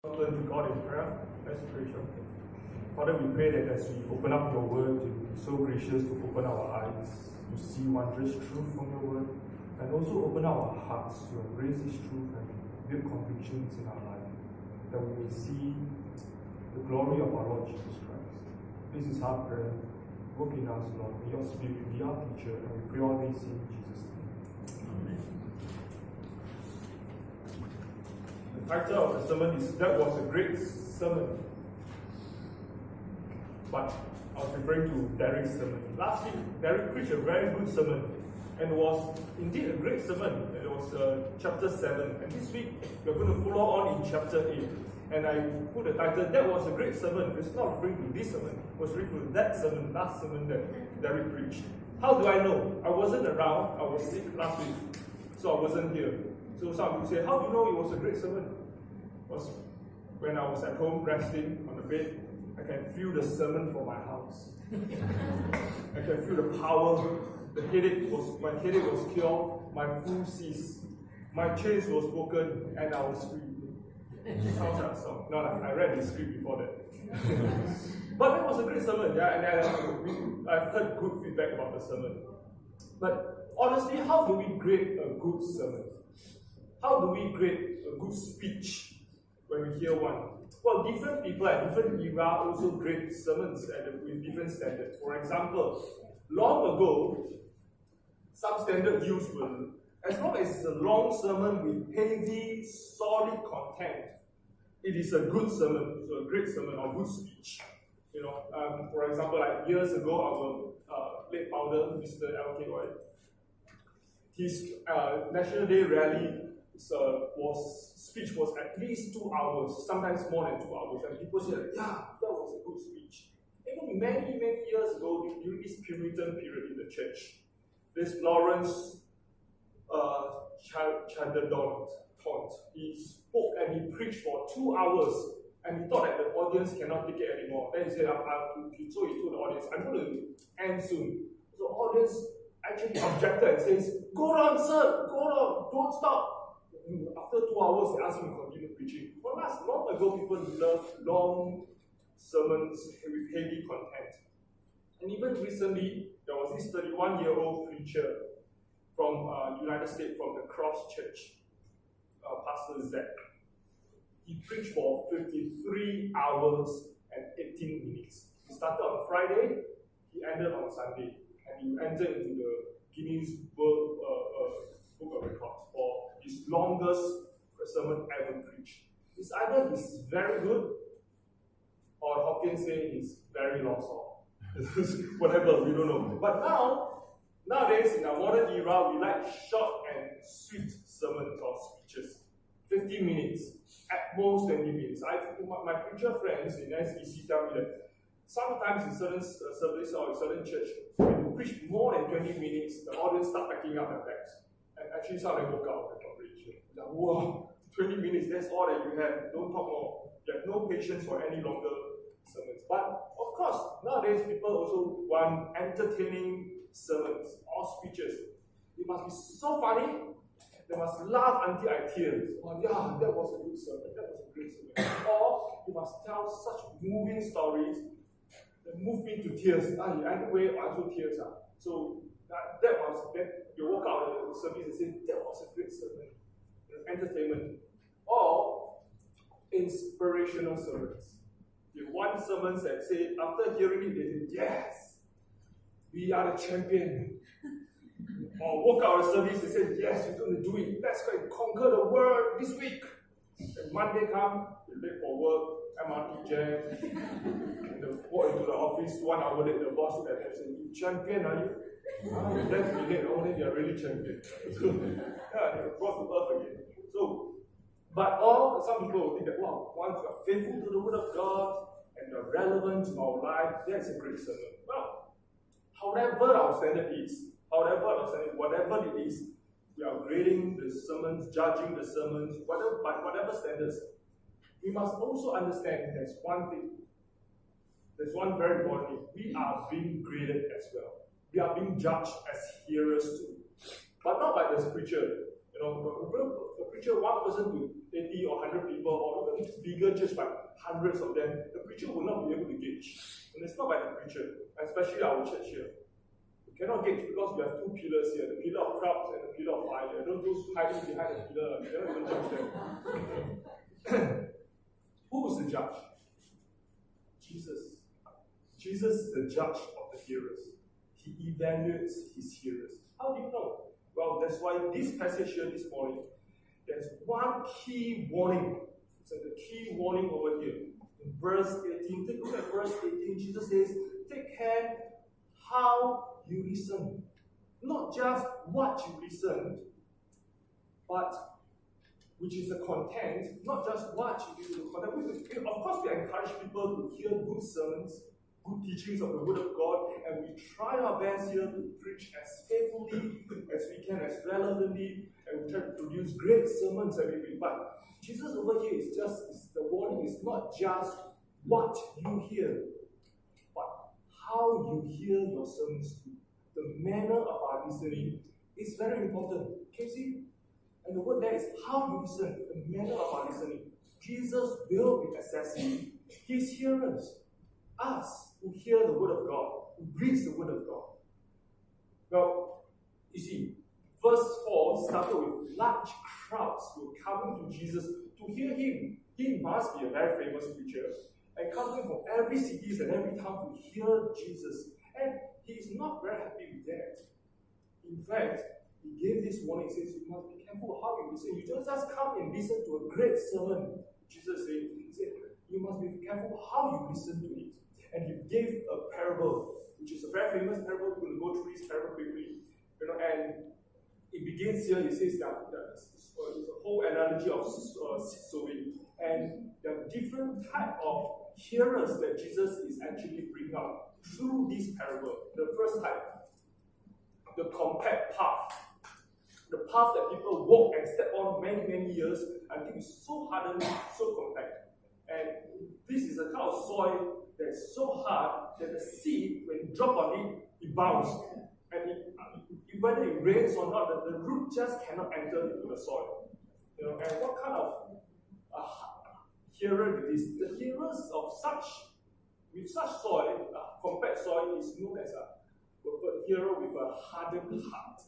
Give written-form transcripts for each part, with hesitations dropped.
Turn to God in prayer. Let's pray shortly. Father, we pray that as we open up your word, you be so gracious to open our eyes to see wondrous truth from your word, and also open our hearts to embrace this truth and build convictions in our life, that we may see the glory of our Lord Jesus Christ. This is our prayer. Work in us, Lord. May your Spirit be our teacher, and we pray all this in Jesus' name. Amen. The title of the sermon is "That Was a Great Sermon." But I was referring to Derek's sermon. Last week, Derek preached a very good sermon, and it was indeed a great sermon. It was chapter 7. And this week, we're going to follow on in chapter 8. And I put the title, "That Was a Great Sermon." It's not referring to this sermon, it was referring to that sermon, last sermon that Derek preached. How do I know? I wasn't around, I was sick last week, so I wasn't here. So some people say, how do you know it was a great sermon? It was when I was at home resting on the bed, I can feel the sermon from my house. I can feel the power. My headache was cured, my flu ceased, my chains was broken, and I was free. Sounds like a song. No, I read the script before that. But it was a great sermon, yeah, and I've heard good feedback about the sermon. But honestly, how do we grade a good sermon? How do we grade a good speech when we hear one? Well, different people at different era also grade sermons with different standards. For example, long ago, some standard used were, as long as it's a long sermon with heavy, solid content, it is a good sermon, so a great sermon or good speech. You know, for example, like years ago, our late founder, Mr. L.K. Roy, his National Day rally speech was at least 2 hours, sometimes more than 2 hours, and people said, yeah, that was a good speech. Even many years ago, during this Puritan period in the church, this Lawrence Chadadon, he spoke and he preached for 2 hours, and he thought that the audience cannot take it anymore. Then he said, so he told the audience, I'm going to end soon. So the audience actually objected and says, go on, sir, go on, don't stop. After 2 hours, they asked him to continue preaching. For us, long ago, people loved long sermons with heavy content. And even recently, there was this 31-year-old preacher from United States, from the Cross Church, Pastor Zach. He preached for 53 hours and 18 minutes. He started on Friday, he ended on Sunday, and he entered into the Guinness Book of Records for his longest sermon ever preached. It's either he's very good, or Hawkins say he's very lost all. Whatever, we don't know. But nowadays, in our modern era, we like short and sweet sermons or speeches. 15 minutes, at most 20 minutes. My preacher friends in SBC tell me that sometimes in certain service or in certain church, when you preach more than 20 minutes, the audience start packing up their bags. And actually, some of them walk out of the congregation. Like, wow, 20 minutes, that's all that you have. Don't talk more. You have no patience for any longer sermons. But of course, nowadays people also want entertaining sermons or speeches. It must be so funny. They must laugh until I tears. Oh yeah, that was a good sermon. That was a great sermon. Or you must tell such moving stories that move me to tears. Anyway, also tears. So that you walk out of the service and say, that was a great sermon. Entertainment. Or inspirational sermons. You want sermons that say, after hearing it, they say, yes, we are the champion. Or walk out of the service and say, yes, we're going to do it. Let's go and conquer the world this week. And Monday come, you're late for work, MRT jam, and they walk into the office 1 hour late, the boss look at them and say, you champion, are you? That's late, only they are really champion. So, yeah, they were brought to earth again. So, but some people will think that, wow, once you are faithful to the word of God and you're relevant to our life, that's a great sermon. Well, whatever our standard is, whatever it is, we are grading the sermons, judging the sermons, by whatever standards. We must also understand there's one thing. There's one very important thing. We are being graded as well. We are being judged as hearers too. But not by the preacher. The preacher, one person to 80 or 100 people, or even bigger church by hundreds of them, the preacher will not be able to gauge. And it's not by the preacher, especially our church here. We cannot gauge because we have two pillars here, the pillar of crowds and the pillar of fire. Those hiding behind the pillar, you cannot even judge them. Who is the judge? Jesus. Jesus is the judge of the hearers. He evaluates his hearers. How do you know? Well, that's why this passage here this morning, there's one key warning. So the key warning over here. In verse 18, take a look at verse 18. Jesus says, take care how you listen. Not just what you listened, but which is the content, not just what you do to content. Of course, we encourage people to hear good sermons, good teachings of the Word of God, and we try our best here to preach as faithfully as we can, as relevantly, and we try to produce great sermons every week. But Jesus over here is the warning is not just what you hear, but how you hear your sermons too. The manner of our listening is very important. Can you see? And the word there is how you listen, the manner of our listening. Jesus will be assessing his hearers, us who hear the word of God, who reads the word of God. Well, you see, verse 4 started with large crowds who were coming to Jesus to hear him. He must be a very famous preacher, and coming from every city and every town to hear Jesus. And he is not very happy with that. In fact, he gave this warning. He says, you must be careful how you listen. You don't just come and listen to a great sermon. Jesus said, you must be careful how you listen to it. And he gave a parable, which is a very famous parable. We're going to go through this parable quickly. And it begins here. He says that it's a whole analogy of seed sowing. And there are different type of hearers that Jesus is actually bringing up through this parable. The first type, the compact path. The path that people walk and step on many, many years until it's so hardened, so compact. And this is a kind of soil that's so hard that the seed, when you drop on it, it bounces. And whether it rains or not, the root just cannot enter into the soil. And what kind of hearer it is? The hearers of with such soil, compact soil, is known as a hearer with a hardened heart.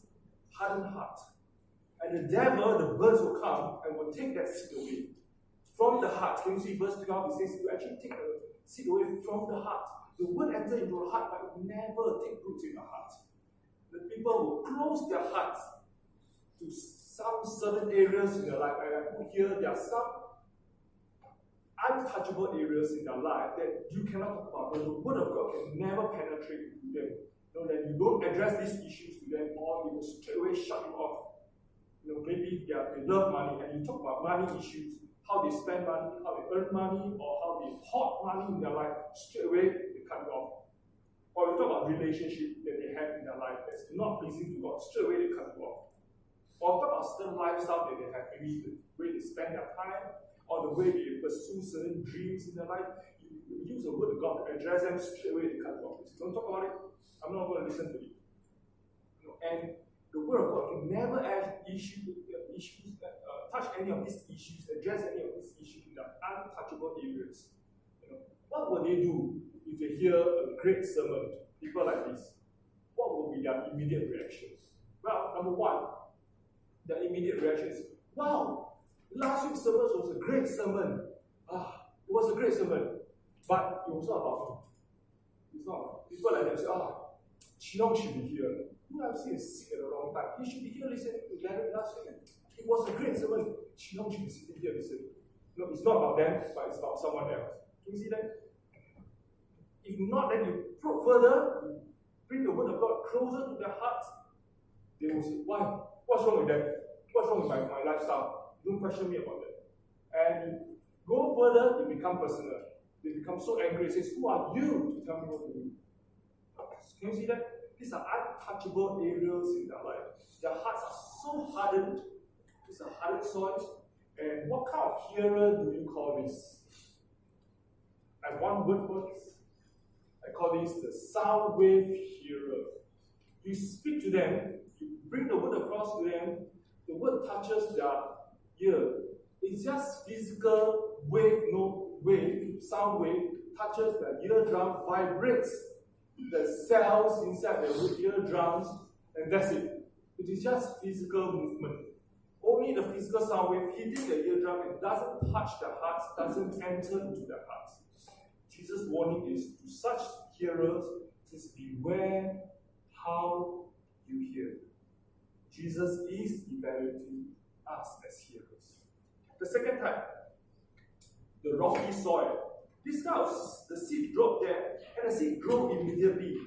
Hardened heart. And the devil, the birds will come and will take that seed away from the heart. Can you see verse 12? It says you actually take the seed away from the heart. The word enter into the heart, but it never take roots in the heart. The people will close their hearts to some certain areas in their life. And I put here, there are some untouchable areas in their life that you cannot talk about. But the word of God can never penetrate into them. That you don't address these issues to them, or you will straight away shut you off. Maybe they love money, and you talk about money issues, how they spend money, how they earn money, or how they hoard money in their life, straight away they cut you off. Or you talk about relationship that they have in their life that's not pleasing to God, straight away they cut you off. Or talk about certain lifestyle that they have, maybe the way they spend their time, or the way they pursue certain dreams in their life. You use the word of God to address them, straight away they cut you off. Don't talk about it. I'm not going to listen to it. And the word of God can never touch any of these issues, address any of these issues in the untouchable areas. What will they do if they hear a great sermon, people like this? What will be their immediate reaction? Well, number one, the immediate reaction is, wow, last week's sermon was a great sermon. It was a great sermon, but it was not about me. It's not. People like that say, Chee should be here. Who I've seen is sick at the wrong time. He should be here listening to Gary last week. It was a great sermon. Chee should be sitting here listening. No, it's not about them, but it's about someone else. Can you see that? If not, then you probe further, you bring the word of God closer to their hearts. They will say, why? What's wrong with that? What's wrong with my lifestyle? Don't question me about that. And you go further, it becomes personal. They become so angry. It says, who are you to tell me what to do? Can you see that? These are untouchable areas in their life. Their hearts are so hardened. It's a hardened soil. And what kind of hearer do you call this? I have one word for this. I call this the sound wave hearer. You speak to them, you bring the word across to them, the word touches their ear. It's just physical wave, no wave, sound wave, touches the eardrum, vibrates the cells inside the eardrums, and that's it. It is just physical movement. Only the physical sound wave hitting the eardrum and doesn't touch the hearts, doesn't enter into the hearts. Jesus' warning is to such hearers, says, beware how you hear. Jesus is evaluating us as hearers. The second type, the rocky soil. This kind of, the seed dropped there, and the seed grew immediately.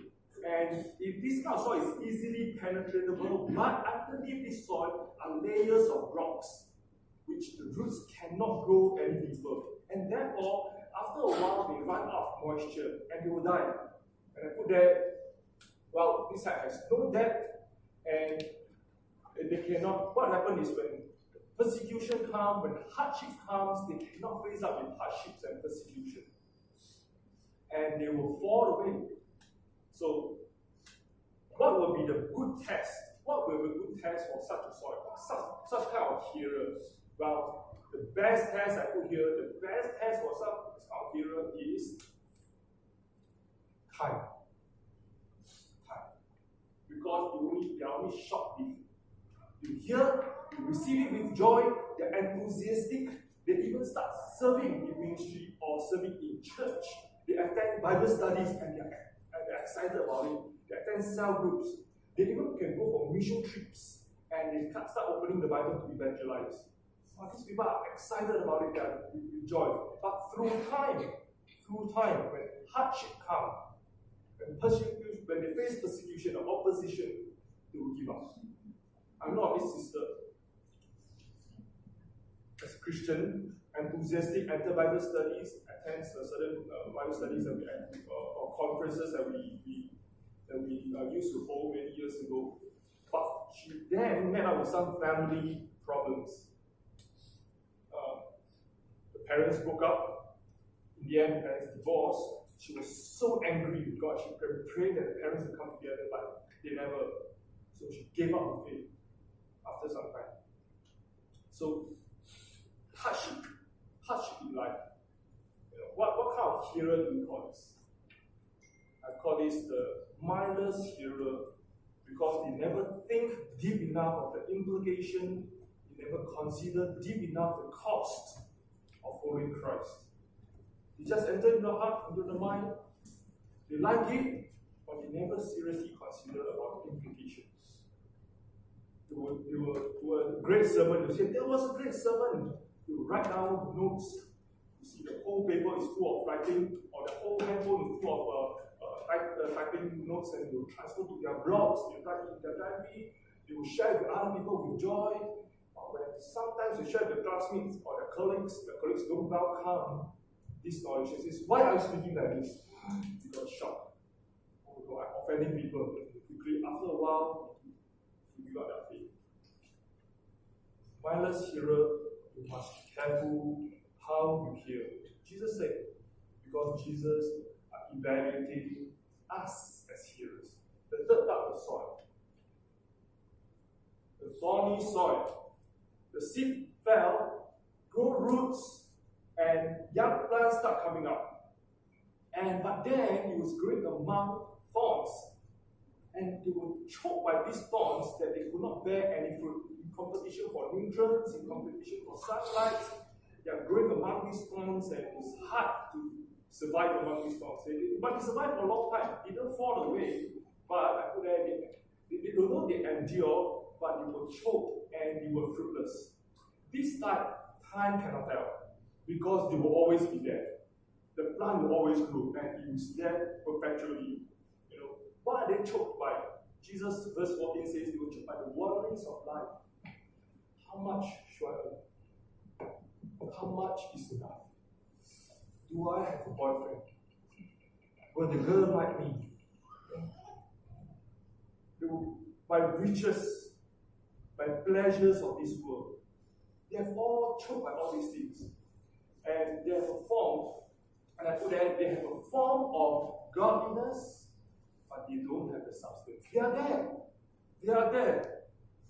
And if this kind of soil is easily penetratable, but underneath this soil are layers of rocks, which the roots cannot grow any deeper. And therefore, after a while, they run out of moisture, and they will die. And I put there, well, this side has no depth, and they cannot, what happens is when persecution comes, when hardship comes, they cannot face up with hardships and persecution. And they will fall away. So, what will be the good test? What will be a good test for such a soil, such kind of hearer? Well, the best test I put here, the best test for such kind of hearer is time. Because they are only short-lived. You hear, you receive it with joy, they're enthusiastic, they even start serving in ministry or serving in church. They attend Bible studies and they're excited about it. They attend cell groups. They even can go for mission trips and they start opening the Bible to evangelize. Oh, these people are excited about it, they're with joy. But through time, when hardship comes, when they face persecution or opposition, they will give up. I know of this sister, as a Christian, enthusiastic, enter Bible studies, attends certain Bible studies or conferences that we used to hold many years ago. But she then met up with some family problems. The parents broke up. In the end, the parents divorced. She was so angry with God. She prayed that the parents would come together, but they never. So she gave up her faith after some time. So, hardship in life. What kind of hearer do we call this? I call this the mindless hearer because they never think deep enough of the implication, they never consider deep enough the cost of following Christ. They just enter into the heart, into the mind. They like it, but they never seriously consider about the implications. They will do a great sermon. They say, there was a great sermon. They will write down notes. You see, the whole paper is full of writing, or the whole handphone is full of typing notes, and they will transfer to their blogs. They write in their diary. They will share with other people with joy. When sometimes they share with the classmates or the colleagues don't welcome this knowledge. He says, why are you speaking like this? He got shocked. Oh God, I'm offending people. Quickly, after a while, he give up their faith. Mindless hearer, you must be careful how you hear. Jesus said, because Jesus is evaluating us as hearers. The third type of soil. The thorny soil. The seed fell, grew roots, and young plants start coming up. But then it was growing among thorns. And they were choked by these thorns that they could not bear any fruit. In competition for nutrients, in competition for sunlight, they are growing among these thorns, and it was hard to survive among these thorns. But they survived for a long time. They didn't fall away, but although they endured, but they were choked and they were fruitless. This type, time cannot tell, because they will always be there. The plant will always grow, and it was there perpetually. What are they choked by? Jesus, verse 14 says, they were choked by the waterings of life. How much should I earn? How much is enough? Do I have a boyfriend? Will the girl like me? By riches, by pleasures of this world. They have all choked by all these things. And they have a form, and I put that they have a form of godliness, but they don't have the substance. They are there.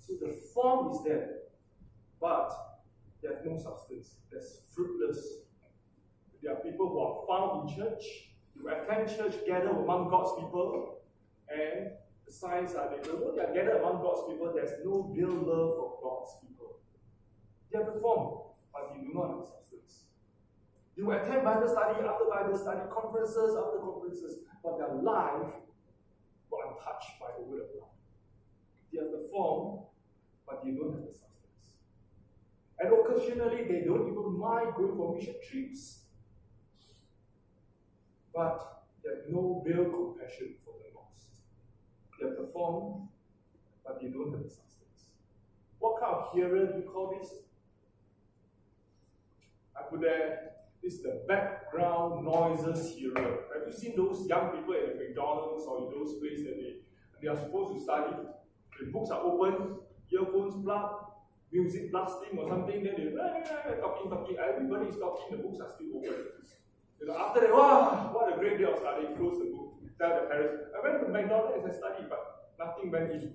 So the form is there, but they have no substance. That's fruitless. There are people who are found in church, you attend church, gather among God's people, and the signs are they are gathered among God's people, there's no real love for God's people. They are performed, but they do not have substance. You attend Bible study after Bible study, conferences after conferences, but their life were untouched by the word of God. They have the form, but they don't have the substance. And occasionally, they don't even mind going for mission trips, but they have no real compassion for the lost. They have the form, but they don't have the substance. What kind of hearer do you call this? I put there, this is the background noises hearer. Have you seen those young people at McDonald's or in those places that they are supposed to study? The books are open, earphones plugged, music blasting or something, then they're talking. Everybody is talking, the books are still open. After that, wow, what a great day of studying, close the book, tell the parents, I went to McDonald's and studied, but nothing went in.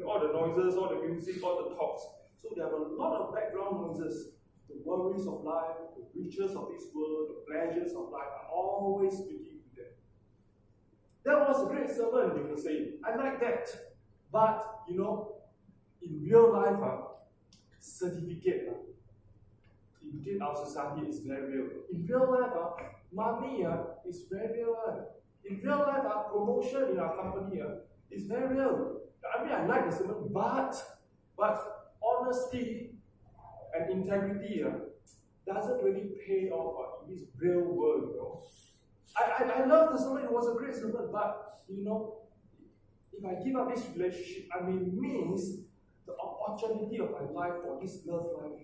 All the noises, all the music, all the talks. So there are a lot of background noises. The worries of life, the riches of this world, the pleasures of life are always speaking to them. That was a great sermon, they will say. I like that. But, in real life, certificate in our society is very real. In real life, money is very real. In real life, promotion in our company is very real. I like the sermon, but honesty and integrity doesn't really pay off in this real world, I love the sermon, it was a great sermon, but if I give up this relationship, I may miss the opportunity of my life for this love life,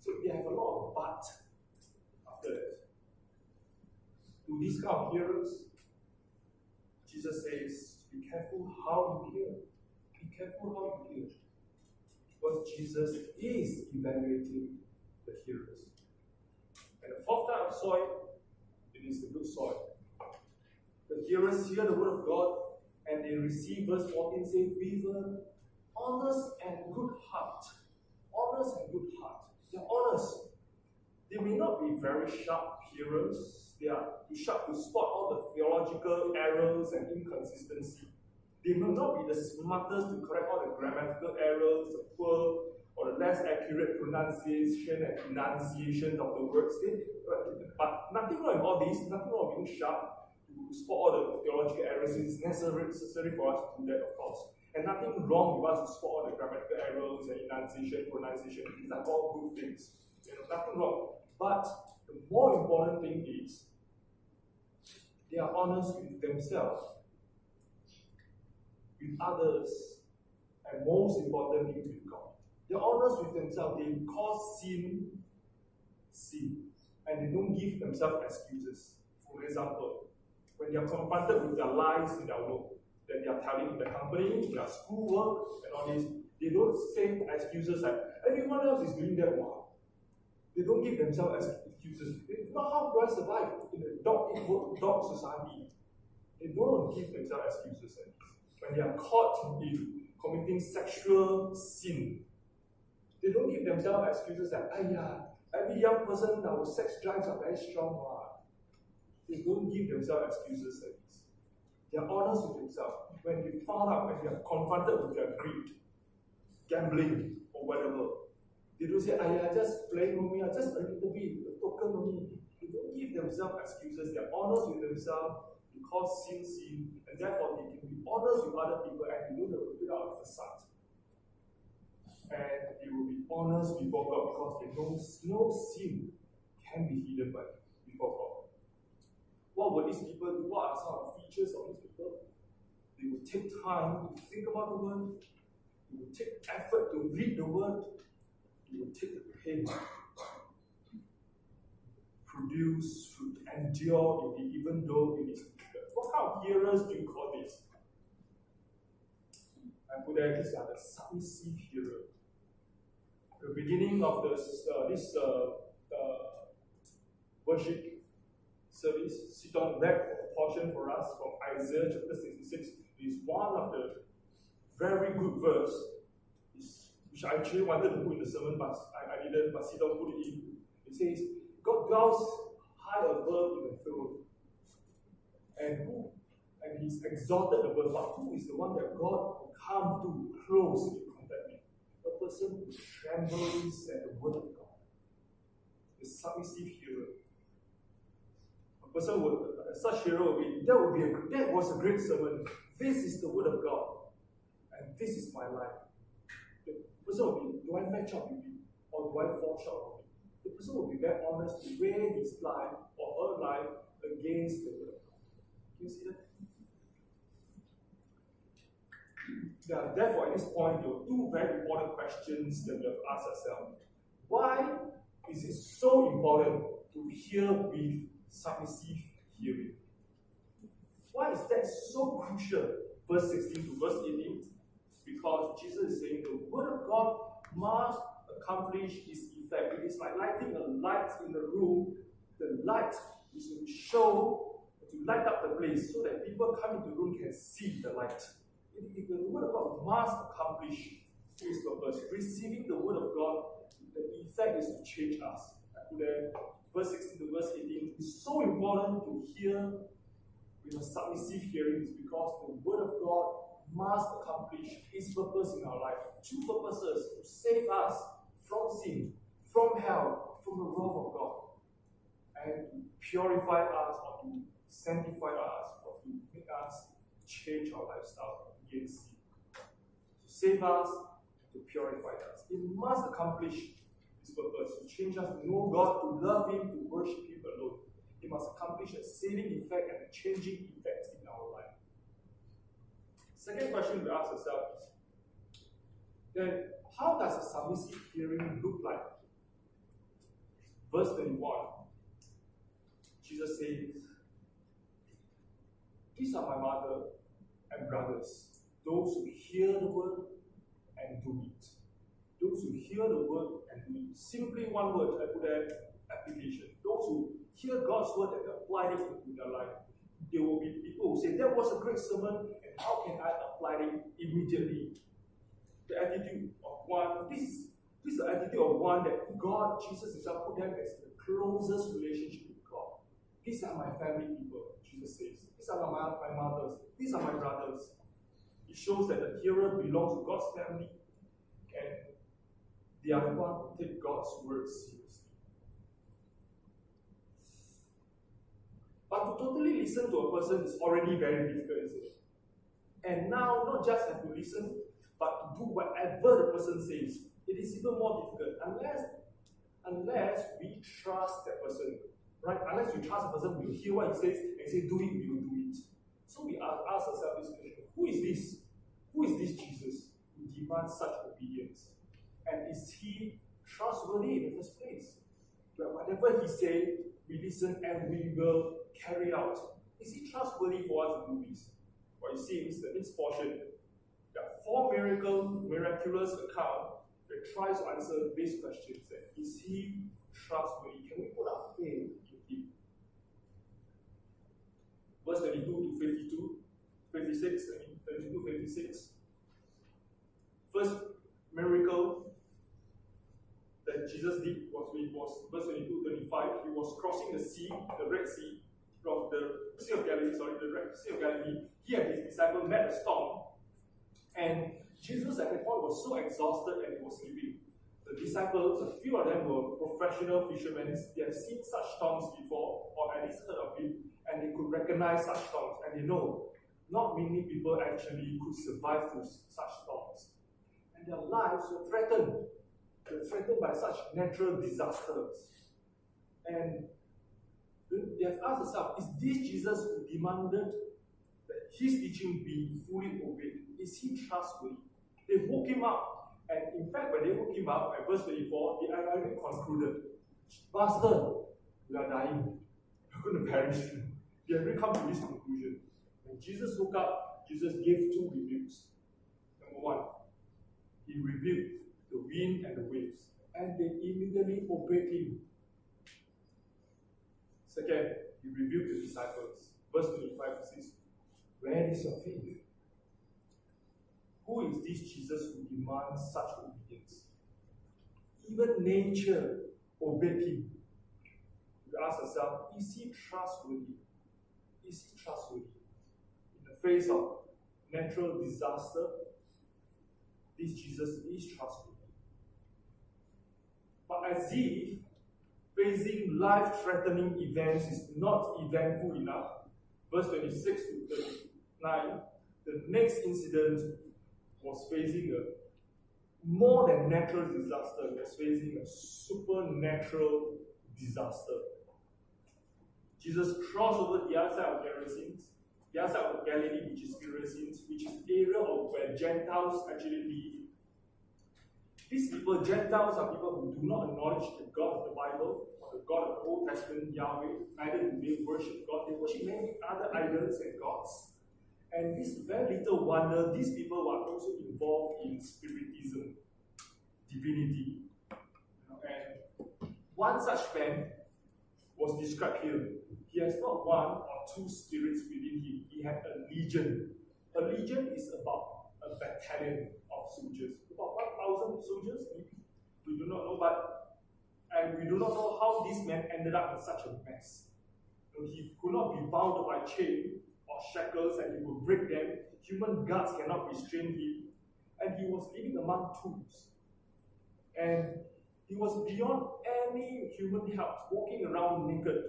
So they have a lot of but after that. To these kind of hearers, Jesus says, be careful how you hear. Be careful how you hear. Because Jesus is evaluating the hearers. And the fourth type of soil, it is the good soil. The hearers hear the word of God and they receive, verse 14 says, with an honest and good heart. Honest and good heart. They're honest. They may not be very sharp hearers. They are too sharp to spot all the theological errors and inconsistency. They may not be the smartest to correct all the grammatical errors, the poor or the less accurate pronunciation and enunciation of the words. But nothing wrong with all this, nothing wrong with being sharp to spot all the theological errors. It's necessary for us to do that, of course. And nothing wrong with us to spot all the grammatical errors and enunciation, pronunciation. These are all good things. Nothing wrong. But the more important thing is they are honest with themselves, with others, and most importantly with God. They're honest with themselves. They call sin, and they don't give themselves excuses. For example, when they are confronted with their lies in their work, that they are telling in the company, in their schoolwork, and all this, they don't say excuses like, everyone else is doing that well. They don't give themselves excuses. It's not how do I survive in a dog society. They don't give themselves excuses. When they are caught in committing sexual sin, they don't give themselves excuses like, every young person, our sex drives are very strong. They don't give themselves excuses like this. They are honest with themselves. When they found out, when they are confronted with their greed, gambling, or whatever, they don't say, just playing on me, just a little bit, a token on me. They don't give themselves excuses. They are honest with themselves. They call sin, and therefore they can be honest with other people and they don't put out a facade. And they will be honest before God because they know no sin can be hidden before God. What will these people do? What are some of the features of these people? They will take time to think about the word. They will take effort to read the word. They will take the pain to produce, to endure, even though it is difficult. What kind of hearers do you call this? I put there, these are the submissive hearers. The beginning of this worship service, Sidon read a portion for us from Isaiah chapter 66. Is one of the very good verse, which which I actually wanted to put in the sermon, but I didn't, but Sidon put it in. It says, God dwells high above in the throne. And he's exalted above, but who is the one that God will come to close in contact with? A person who trembles at the word of God. The submissive hearer. A person would, such hero would be, that was a great sermon. This is the word of God. And this is my life. The person will be, do I match up with it? Or do I fall short of it? The person will be very honest to weigh his life or her life against the word of God. Can you see that? Therefore, at this point, there are two very important questions that we have to ask ourselves. Why is it so important to hear with submissive hearing? Why is that so crucial? Verse 16 to verse 18. Because Jesus is saying the word of God must accomplish its effect. It is like lighting a light in the room. The light is to show, to light up the place so that people coming to the room can see the light. The word of God must accomplish its purpose. Receiving the word of God, the effect is to change us. Verse 16 to verse 18 is so important to hear with a submissive hearing, is because the word of God must accomplish its purpose in our life. Two purposes: to save us from sin, from hell, from the wrath of God, and to purify us or to sanctify us or to make us change our lifestyle against sin. To save us, to purify us. It must accomplish its purpose, to change us, to know God, to love Him, to worship Him alone. It must accomplish a saving effect and a changing effect in our life. Second question we ask ourselves is, then how does a submissive hearing look like? Verse 21, Jesus says, "These are my mother and brothers, those who hear the word and do it." Those who hear the word and do it. Simply one word, I put that application. Those who hear God's word and apply it into their life. There will be people who say, that was a great sermon, and how can I apply it immediately? The attitude of one, this is the attitude of one that God, Jesus himself, put them as the closest relationship with God. These are my family people, Jesus says. These are my mothers. These are my brothers. It shows that the hearer belongs to God's family, and they are the one who take God's word seriously. But to totally listen to a person is already very difficult, isn't it? And now, not just have to listen, but to do whatever the person says. It is even more difficult unless we trust that person. Right? Unless we trust the person, we will hear what he says and say, do it, we will do it. So we ask ourselves this question: who is this? Who is this Jesus who demands such obedience? And is he trustworthy in the first place? That whatever he says, we listen and we will carry out. Is he trustworthy for us to do this? Well, it seems that this portion, there are four miraculous accounts that tries to answer these questions. Is he trustworthy? Can we put our faith in him? Verse 22 to 52, 56, 32, 56. First miracle that Jesus did was verse 22, 25. He was crossing the sea, the Red Sea, from the Sea of Galilee, the Red Sea of Galilee. He and his disciple met a storm, and Jesus at that point was so exhausted and he was sleeping. The disciples, a few of them were professional fishermen. They have seen such storms before, or at least heard of it, and they could recognize such storms. And they know not many people actually could survive through such storms. And their lives were threatened. They were threatened by such natural disasters. And they have asked themselves, is this Jesus who demanded that his teaching be fully obeyed? Is he trustworthy? They woke him up. And in fact, when they woke him up, at verse 24, they already concluded, Master, we are dying. We're going to perish. They have already come to this conclusion. When Jesus woke up, Jesus gave two rebukes. Number one, he rebuked the wind and the waves, and they immediately obeyed him. Second, he rebuked the disciples. Verse 25 says, where is your faith? who is this Jesus who demands such obedience? Even nature obeyed him. You ask yourself, is he trustworthy? Is he trustworthy? In the face of natural disaster, this Jesus is trustworthy. But as if facing life-threatening events is not eventful enough, verse 26 to 39, the next incident was facing a more than natural disaster. It was facing a supernatural disaster. Jesus crossed over the other side of Gerasenes, the other side of Galilee, which is Gerasenes, which is the area of where Gentiles actually live. These people, Gentiles, are people who do not acknowledge the God of the Bible or the God of the Old Testament, Yahweh. Neither do they worship God. They worship many other idols and gods. And this very little wonder, these people were also involved in spiritism, divinity. And one such man was described here. He has not one or two spirits within him. He had a legion. A legion is about a battalion of soldiers. About 1,000 soldiers, maybe. We do not know, and we do not know how this man ended up in such a mess. He could not be bound by chain or shackles, and he would break them. Human guards cannot restrain him. And he was living among tombs. And he was beyond any human help, walking around naked.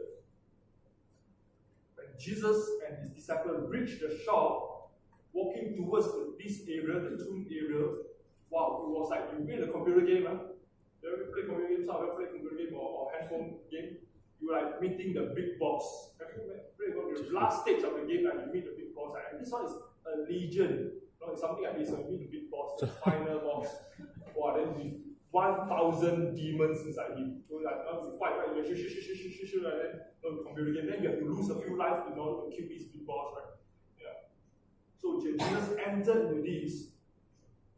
When Jesus and his disciples reached the shore, walking towards this area, the tomb area, wow, it was like you play the computer game. You ever play computer games? Some of you play computer game or handphone game. You are like meeting the big boss. Have you played the last stage of the game and you meet the big boss? And this one is a legion. It's something like this. You meet the big boss, the final boss. Wow, then with 1,000 demons inside him. So like you fight, right? You shoot, and then computer game. Then you have to lose a few lives in order to kill this big boss, right? Yeah. So Jesus entered into this.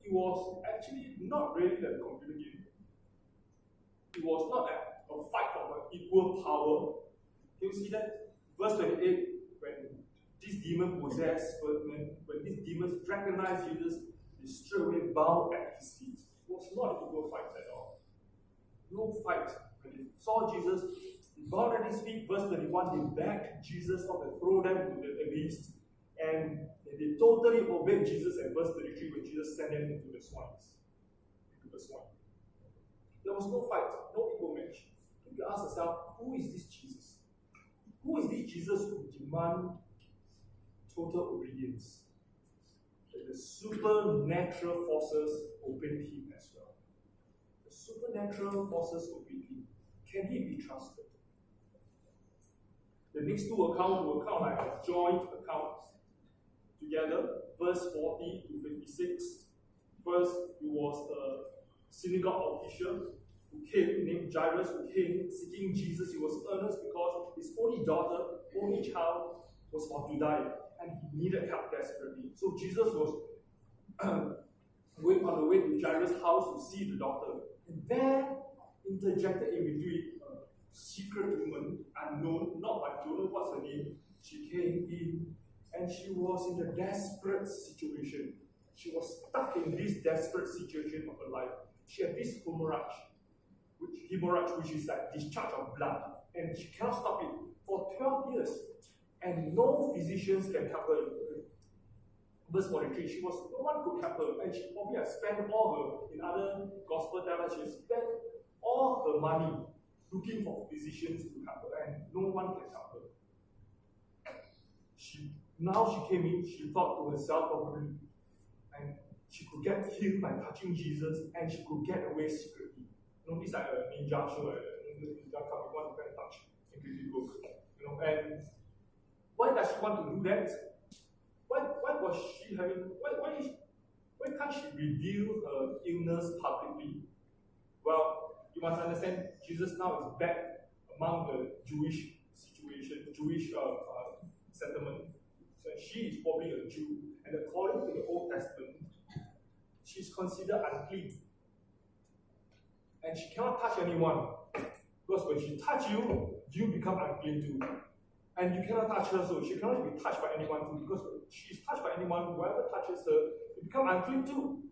It was actually not really a computer game. It was not a fight of an equal power. Can you see that? Verse 28, when this demon possessed, when these demons recognized Jesus, they straightway bowed at his feet. It was not an equal fight at all. No fight. When they saw Jesus, they bowed at his feet. Verse 21, they begged Jesus not to throw them into the abyss. And they totally obeyed Jesus. And verse 33, when Jesus sent them into the swines. There was no fight, no equal match. You ask yourself, who is this Jesus? Who is this Jesus who demands total obedience? That the supernatural forces obeyed him as well. The supernatural forces obeyed him. Can he be trusted? The next two accounts will count like a joint account together. Verse 40 to 56. First, he was a synagogue official who came, named Jairus, who came seeking Jesus. He was earnest because his only daughter, only child, was about to die, and he needed help desperately. So Jesus was on the way to Jairus' house to see the daughter. And there, interjected in between, a secret woman, unknown, I don't know what's her name, she came in, and she was in a desperate situation. She was stuck in this desperate situation of her life. She had this hemorrhage, which is like discharge of blood, and she cannot stop it for 12 years, and no physicians can help her. Verse 43, no one could help her, and she probably has spent all her, in other gospel tell us, she spent all her money looking for physicians to help her, and no one can help her. Now she came in, she thought to herself probably, and she could get healed by touching Jesus, and she could get away secretly. It's like a ninja show, ninja come, one can touch and quickly go. And why does she want to do that? Why was she having? Why can't she reveal her illness publicly? Well, you must understand, Jesus now is back among the Jewish situation, Jewish settlement. So she is probably a Jew, and according to the Old Testament, she's considered unclean. And she cannot touch anyone. Because when she touches you, you become unclean too. And you cannot touch her, so she cannot be touched by anyone too, because she's touched by anyone, whoever touches her, it becomes unclean too.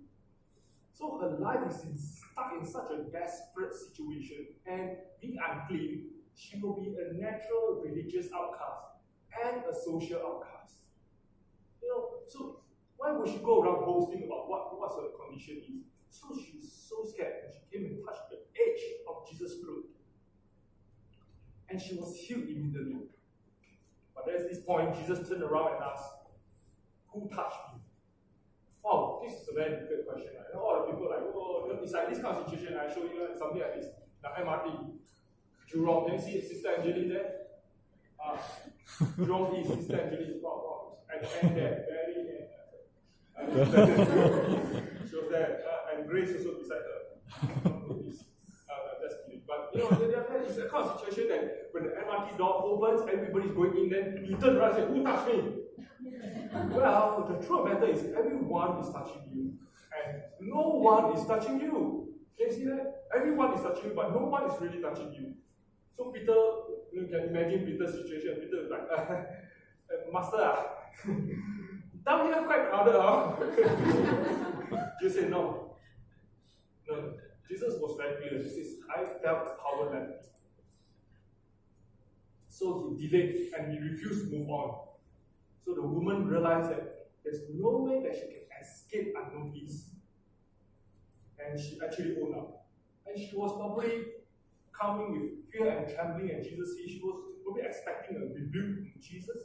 So her life is stuck in such a desperate situation, and being unclean, she will be a natural religious outcast and a social outcast. So why would she go around boasting about what her condition is? So she's so scared, and she came and touched the edge of Jesus' cloak. And she was healed immediately. But there's this point, Jesus turned around and asked, "Who touched me?" Wow, this is a very difficult question. Right? All the people like, it's like this kind of situation. I show you something like this. The MRT, Jurong. Can you see Sister Angeline there? Jurong East, Sister Angeline. Wow. And there, very she was there, and Grace also beside her. That's kidding. But there is a kind of situation that when the MRT door opens, everybody's going in, then you turn around and say, "Who touched me?" Well, the truth of the matter is everyone is touching you, and no one is touching you. Can you see that? Everyone is touching you, but no one is really touching you. So Peter, you can imagine Peter's situation. Peter is like, "Master, down here quite crowded, huh?" Jesus said, No. Jesus was very clear. He says, "I felt power left me." So he delayed and he refused to move on. So the woman realized that there's no way that she can escape unnoticed. And she actually owned up. And she was probably coming with fear and trembling, and Jesus said she was probably expecting a rebuke from Jesus.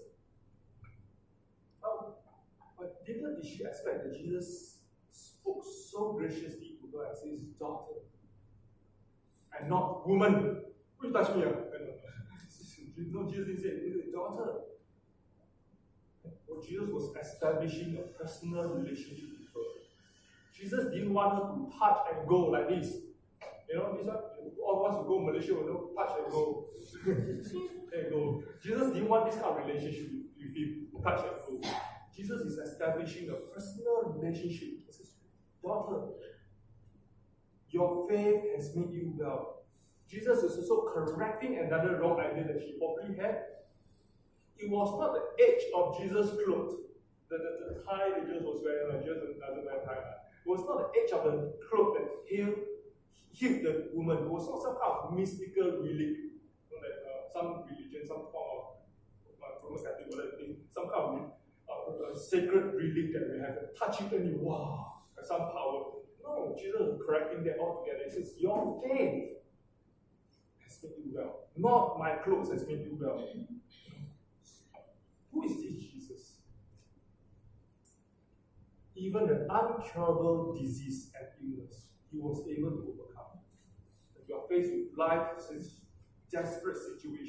But little did she expect that Jesus spoke so graciously to her and says, "Daughter," and not "Woman." Who touched me? No, Jesus didn't say, "Daughter." Well, Jesus was establishing a personal relationship with her. Jesus didn't want her to touch and go like this. This one, all of us who go to Malaysia will touch and go. There you go. Jesus didn't want this kind of relationship with him, touch and go. Jesus is establishing a personal relationship. He says, "Daughter, your faith has made you well." Jesus is also correcting another wrong idea that she probably had. It was not the edge of Jesus' clothes, the tie that Jesus was wearing. Jesus doesn't wear tie. It was not the edge of the cloth that healed the woman. It was not some kind of mystical relic. Some religion, some form of Roman Catholic, some kind of sacred relic that we have. Touch it and you, wow, some power. No, Jesus is correcting that altogether. He says, "Your faith has made you well. Not my clothes has made you well." Who is this Jesus? Even an uncurable disease and illness, he was able to overcome. If you are faced with life's desperate situation,